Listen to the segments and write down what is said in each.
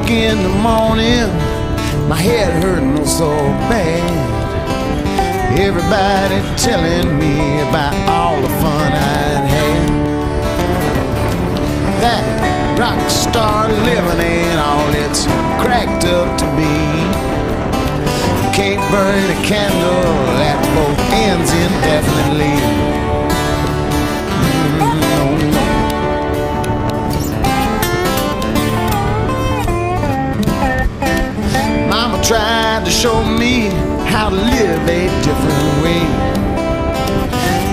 o'clock in the morning, my head hurting so bad. Everybody telling me about all the fun I'd had. That rock star living ain't all it's cracked up to be. You can't burn a candle at both ends indefinitely. Mama tried to show me how to live a different way.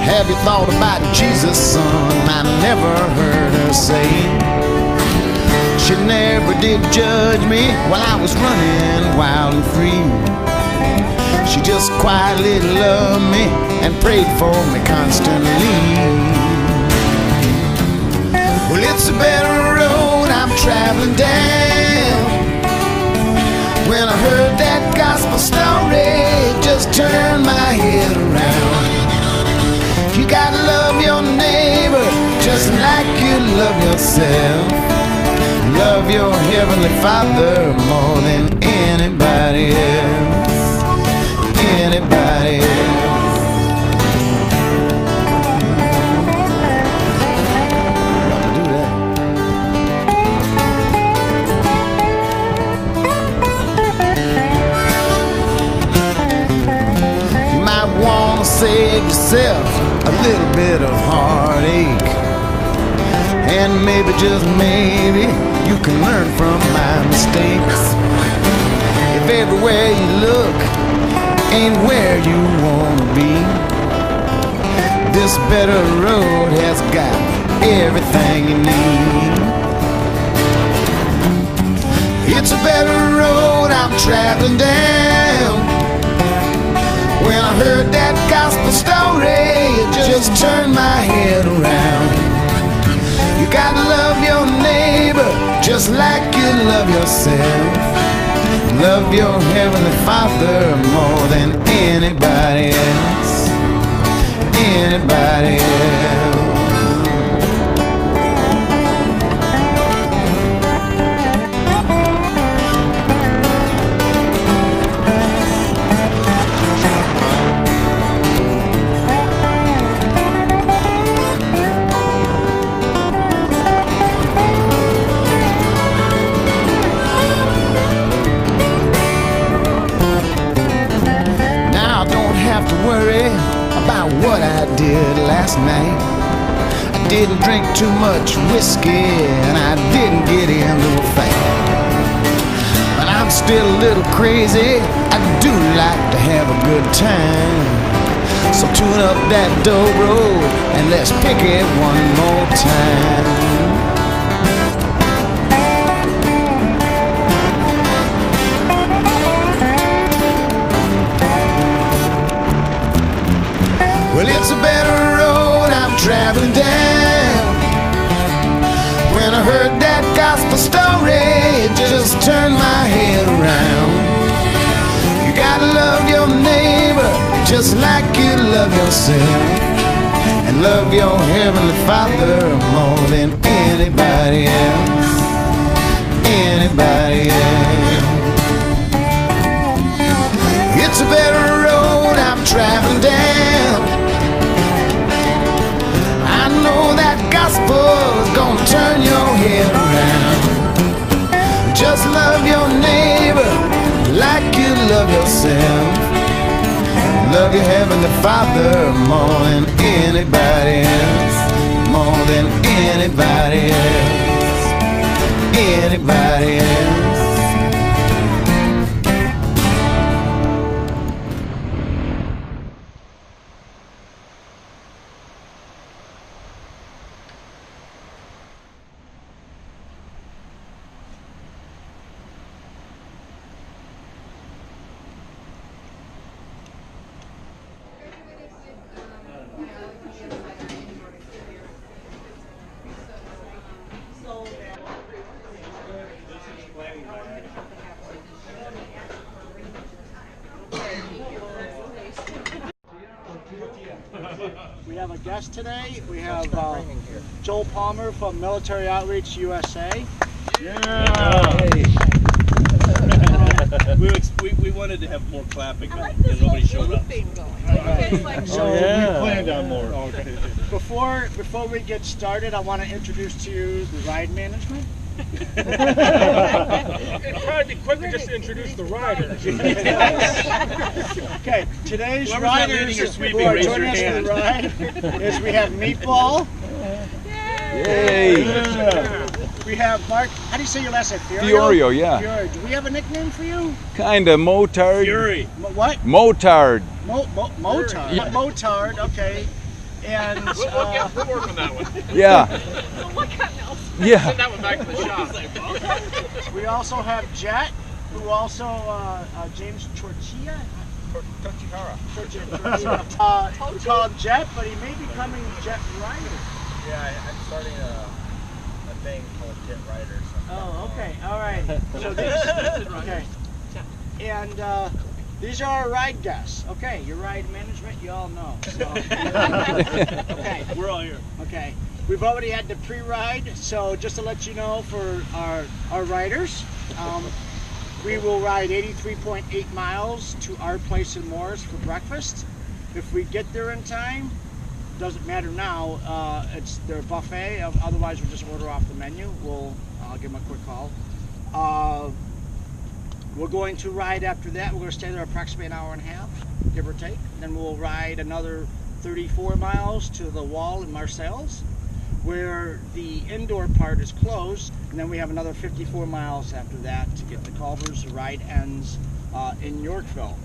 Have you thought about Jesus, son? I never heard her say. She never did judge me while I was running wild and free. She just quietly loved me and prayed for me constantly. Well, it's a better road I'm traveling down. When I heard that gospel story, it just turned my head around. You gotta love your neighbor just like you love yourself. Love your heavenly Father more than anybody else. Anybody else. Save yourself a little bit of heartache, and maybe, just maybe, you can learn from my mistakes. If everywhere you look ain't where you wanna be, this better road has got everything you need. It's a better road I'm traveling down. When I heard that gospel story, it just turned my head around. You gotta love your neighbor just like you love yourself. Love your heavenly Father more than anybody else. Anybody else. Worry about what I did last night. I didn't drink too much whiskey and I didn't get into a fight. But I'm still a little crazy. I do like to have a good time. So tune up that dobro and let's pick it one more time. Well, it's a better road I'm traveling down. When I heard that gospel story, it just turned my head around. You gotta love your neighbor just like you love yourself. And love your heavenly Father more than anybody else. Anybody else. It's a better road I'm traveling down. I know that gospel's gonna turn your head around. Just love your neighbor like you love yourself. Love your heavenly Father more than anybody else. More than anybody else. Anybody else. We have a guest today. We have Joel Palmer from Military Outreach USA. Yeah. we wanted to have more clapping, but nobody showed up. So we planned on more. Okay. Before we get started, I want to introduce to you the ride management. It'd probably be quicker just to introduce the riders. Okay, today's Whoever's not leading riders or who sweeping, are raise joining your us hand. for the ride is we have Meatball. Yay! We have Mark. How do you say your last name? Fiorio, yeah. Fiorio. Do we have a nickname for you? Kinda motard. Fury. What? Motard. Motard. Yeah. Motard. Okay. And We'll work on that one. Yeah. Yeah. Send that one back to the shop. we also have Jet, who also James Torchia. Tochihara. We call him Jet, but he may be coming Jet Rider. Yeah, I'm starting a thing called Jet Rider. Oh, okay, all right. So these, okay, and these are our ride guests. Okay, your ride management, you all know. So. Okay, We're all here. okay. We've already had the pre-ride, so just to let you know, for our riders, we will ride 83.8 miles to our place in Morris for breakfast. If we get there in time, doesn't matter now. It's their buffet. Otherwise, we'll just order off the menu. I'll give them a quick call. We're going to ride after that. We're going to stay there approximately an hour and a half, give or take. Then we'll ride another 34 miles to the wall in Marseilles, where the indoor part is closed. And then we have another 54 miles after that to get to Culver's. The ride ends in Yorkville.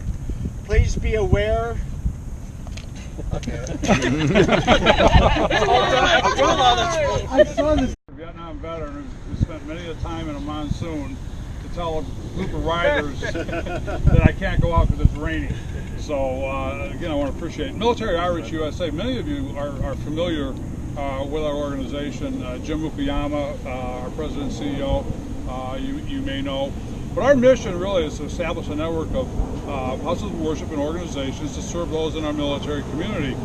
Please be aware. I saw this Vietnam veteran who spent many a time in a monsoon to tell a group of riders that I can't go out because it's raining. So again, I want to appreciate Military Outreach USA. Many of you are familiar with our organization. Jim Mukuyama, our president and CEO, you may know. But our mission really is to establish a network of houses of worship and organizations to serve those in our military community.